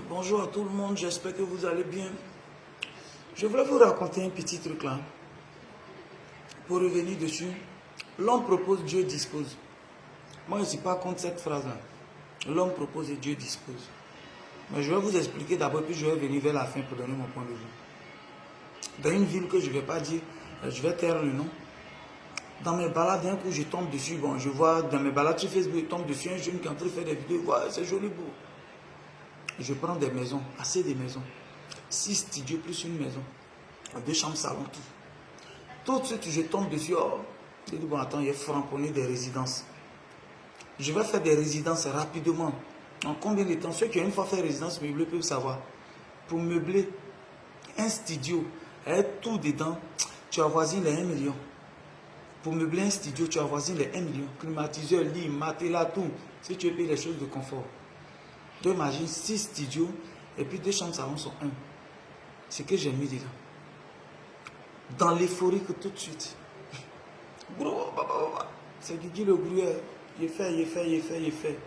Bonjour à tout le monde, j'espère que vous allez bien. Je voulais vous raconter un petit truc là. Pour revenir dessus, l'homme propose, Dieu dispose. Moi, je ne suis pas contre cette phrase-là. L'homme propose et Dieu dispose. Mais je vais vous expliquer d'abord, puis je vais venir vers la fin pour donner mon point de vue. Dans une ville que je ne vais pas dire, je vais taire le nom. Dans mes balades, d'un coup, je tombe dessus. Bon, je vois dans mes balades sur Facebook, je tombe dessus un jeune qui est en train de faire des vidéos. Ouais, c'est joli beau. Je prends des maisons, assez des maisons. 6 studios plus une maison. 2 chambres, salon, tout. Tout de suite, je tombe dessus. Oh, je dis, bon, attends, il est franconné des résidences. Je vais faire des résidences rapidement. En combien de temps? Ceux qui ont une fois fait résidence meublée peuvent savoir. Pour meubler un studio, avec tout dedans, tu avoisines les 1 million. Pour meubler un studio, tu avoisines les 1 million. Climatiseur, lit, matelas, tout. Si tu veux payer les choses de confort. Tu imagines 6 studios et puis 2 chambres salon sont 1. C'est que j'ai mis dedans. Dans l'euphorie que tout de suite. C'est Guigui le gruyère. Il fait.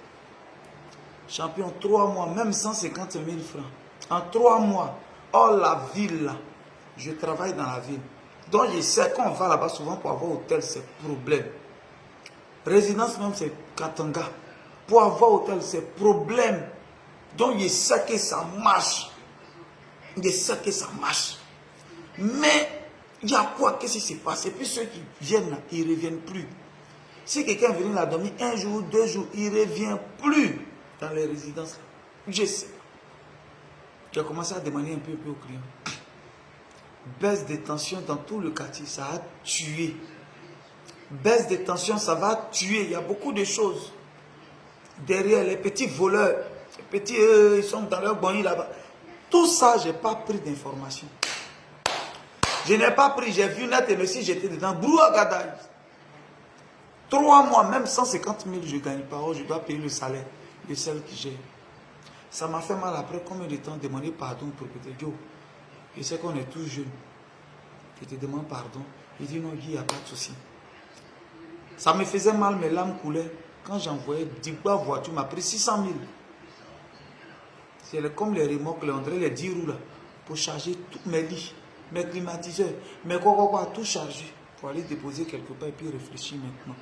Champion, 3 mois, même 150 000 francs. En 3 mois, oh la ville là. Je travaille dans la ville. Donc je sais qu'on va là-bas souvent pour avoir hôtel, c'est problème. Résidence même, c'est Katanga. Pour avoir hôtel, c'est problème. Donc je sais que ça marche. Je sais que ça marche. Mais il y a quoi? Qu'est-ce qui s'est passé? Et puis ceux qui viennent là, ils ne reviennent plus. Si quelqu'un vient là dormir 1 jour, 2 jours, il ne revient plus dans les résidences. Je sais. J'ai commencé à demander un peu aux clients. Baisse de tension dans tout le quartier, ça a tué. Baisse de tension, ça va tuer. Il y a beaucoup de choses. Derrière les petits voleurs, les petits, ils sont dans leur bonnie là-bas. Tout ça, je n'ai pas pris d'informations. Je n'ai pas pris, j'ai vu net et le si j'étais dedans. Brouagadaï. 3 mois, même 150 000, je ne gagne pas. Oh, je dois payer le salaire de celle qui j'ai. Ça m'a fait mal après combien de temps demander pardon pour peut-être Dieu. Je sais qu'on est tous jeunes. Je te demande pardon. Il dit non, il n'y a pas de souci. Ça me faisait mal, mes larmes coulaient. Quand j'envoyais 10 voitures, m'a pris 600 000. C'est comme les remorques, on dirait les 10 roues là, pour charger tous mes lits, mes climatiseurs, mes quoi, tout chargé. Pour aller déposer quelque part et puis réfléchir maintenant.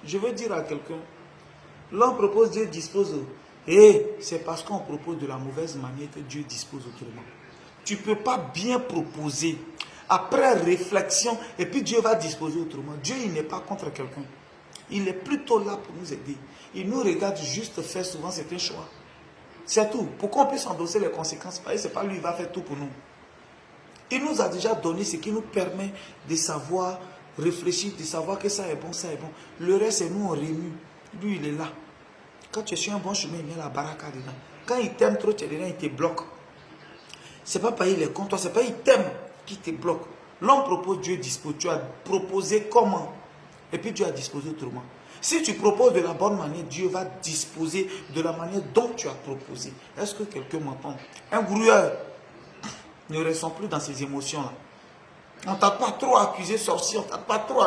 Je veux dire à quelqu'un, l'homme propose, Dieu dispose. Et c'est parce qu'on propose de la mauvaise manière que Dieu dispose autrement. Tu ne peux pas bien proposer après réflexion et puis Dieu va disposer autrement. Dieu, il n'est pas contre quelqu'un. Il est plutôt là pour nous aider. Il nous regarde juste faire souvent certains choix. C'est tout. Pour qu'on puisse endosser les conséquences. Ce n'est pas lui qui va faire tout pour nous. Il nous a déjà donné ce qui nous permet de savoir réfléchir, de savoir que ça est bon, ça est bon. Le reste, c'est nous, on remue. Lui, il est là. Quand tu es sur un bon chemin, il met la baraka dedans. Quand il t'aime trop, tu es dedans, il te bloque. Ce n'est pas parce qu'il est contre toi, ce n'est pas qu'il t'aime qui te bloque. L'homme propose, Dieu dispose. Tu as proposé comment? Et puis Dieu a disposé autrement. Si tu proposes de la bonne manière, Dieu va disposer de la manière dont tu as proposé. Est-ce que quelqu'un m'entend? Un grouilleur ne ressent plus dans ses émotions-là. On ne t'a pas trop accusé sorcier, on ne t'a pas trop...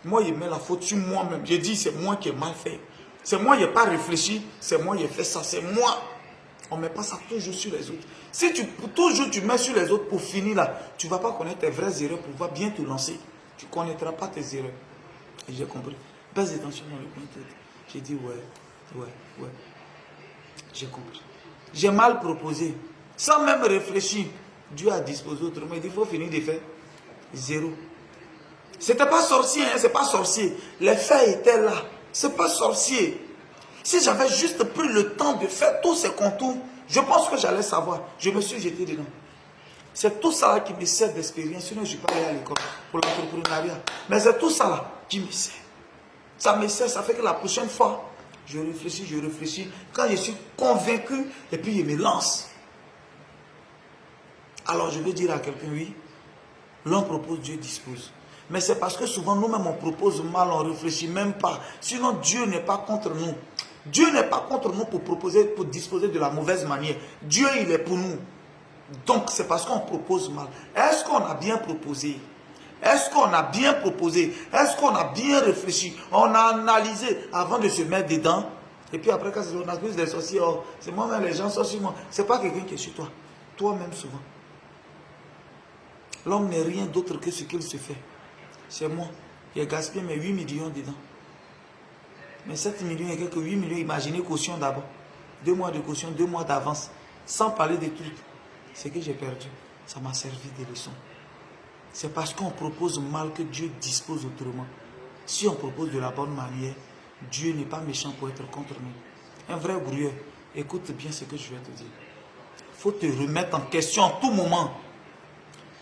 Moi, il met la faute sur moi-même. J'ai dit, c'est moi qui ai mal fait. C'est moi qui n'ai pas réfléchi, c'est moi qui ai fait ça, c'est moi. On ne met pas ça toujours sur les autres. Si toujours tu mets sur les autres pour finir là, tu ne vas pas connaître tes vraies erreurs pour pouvoir bien te lancer. Tu ne connaîtras pas tes erreurs. Et j'ai compris. Baisse attention dans le coin de tête. J'ai dit ouais. J'ai compris. J'ai mal proposé. Sans même réfléchir. Dieu a disposé autrement. Il dit, il faut finir de faire 0. C'était pas sorcier, hein, c'est pas sorcier. Les faits étaient là. C'est pas sorcier. Si j'avais juste pris le temps de faire tous ces contours, je pense que j'allais savoir. Je me suis jeté dedans. C'est tout ça là qui me sert d'expérience. Sinon, je ne suis pas allé à l'école pour l'entrepreneuriat. Mais c'est tout ça là qui me sert. Ça me sert, ça fait que la prochaine fois, je réfléchis. Quand je suis convaincu, et puis je me lance. Alors je veux dire à quelqu'un, oui, l'on propose, Dieu dispose. Mais c'est parce que souvent nous-mêmes on propose mal, on ne réfléchit même pas. Sinon Dieu n'est pas contre nous. Dieu n'est pas contre nous pour proposer, pour disposer de la mauvaise manière. Dieu, il est pour nous. Donc c'est parce qu'on propose mal. Est-ce qu'on a bien proposé? Est-ce qu'on a bien proposé? Est-ce qu'on a bien réfléchi? On a analysé avant de se mettre dedans? Et puis après, quand on accuse des sorciers, oh, c'est moi-même, les gens sont sur moi. Ce n'est pas quelqu'un qui est sur toi. Toi-même souvent. L'homme n'est rien d'autre que ce qu'il se fait. C'est moi. J'ai gaspillé mes 8 millions dedans. Mais 7 millions et quelques 8 millions, imaginez caution d'abord. 2 mois de caution, 2 mois d'avance. Sans parler des trucs. Ce que j'ai perdu, ça m'a servi de leçon. C'est parce qu'on propose mal que Dieu dispose autrement. Si on propose de la bonne manière, Dieu n'est pas méchant pour être contre nous. Un vrai grouilleur, écoute bien ce que je vais te dire. Il faut te remettre en question en tout moment.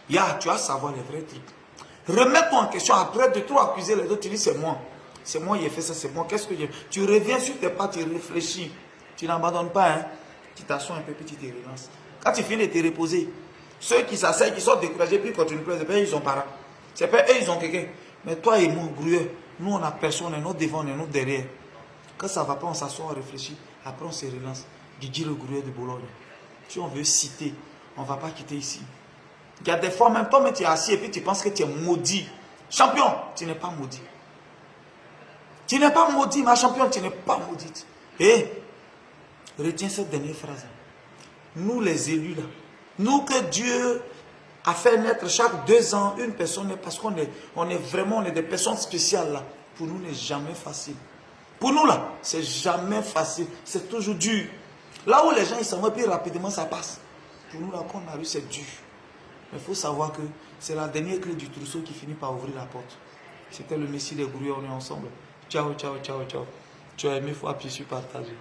Tu vas savoir les vrais trucs. Remets-toi en question après de trop accuser les autres. Tu dis c'est moi. C'est moi qui ai fait ça, c'est moi. Qu'est-ce que j'ai. Tu reviens sur tes pas, tu réfléchis. Tu n'abandonnes pas, hein. Tu t'assois un peu, puis tu te relances. Quand tu finis de te reposer, ceux qui s'asseyent, qui sont découragés, puis quand tu ne pleures, c'est pas eux, ils ont parents. C'est pas eux, ils ont quelqu'un. Mais toi et moi, grouilleur, nous on a personne, on est nous devant, on est nous derrière. Quand ça ne va pas, on s'assoit, on réfléchit. Après on se relance. Didier le grouilleur de Bologne. Si on veut citer, on ne va pas quitter ici. Il y a des fois, même toi, tu es assis et puis tu penses que tu es maudit. Champion, tu n'es pas maudit. Tu n'es pas maudit, ma champion, tu n'es pas maudite. Et retiens cette dernière phrase. Nous les élus là, nous que Dieu a fait naître chaque 2 ans une personne, parce qu'on est des personnes spéciales là. Pour nous, n'est jamais facile. Pour nous là, c'est jamais facile. C'est toujours dur. Là où les gens ils s'en vont, puis rapidement ça passe. Pour nous là, qu'on a eu, c'est dur. Mais il faut savoir que c'est la dernière clé du trousseau qui finit par ouvrir la porte. C'était le Messie des grouilles, on est ensemble. Ciao, ciao, ciao, ciao. Tu as aimé, il faut appuyer sur partager.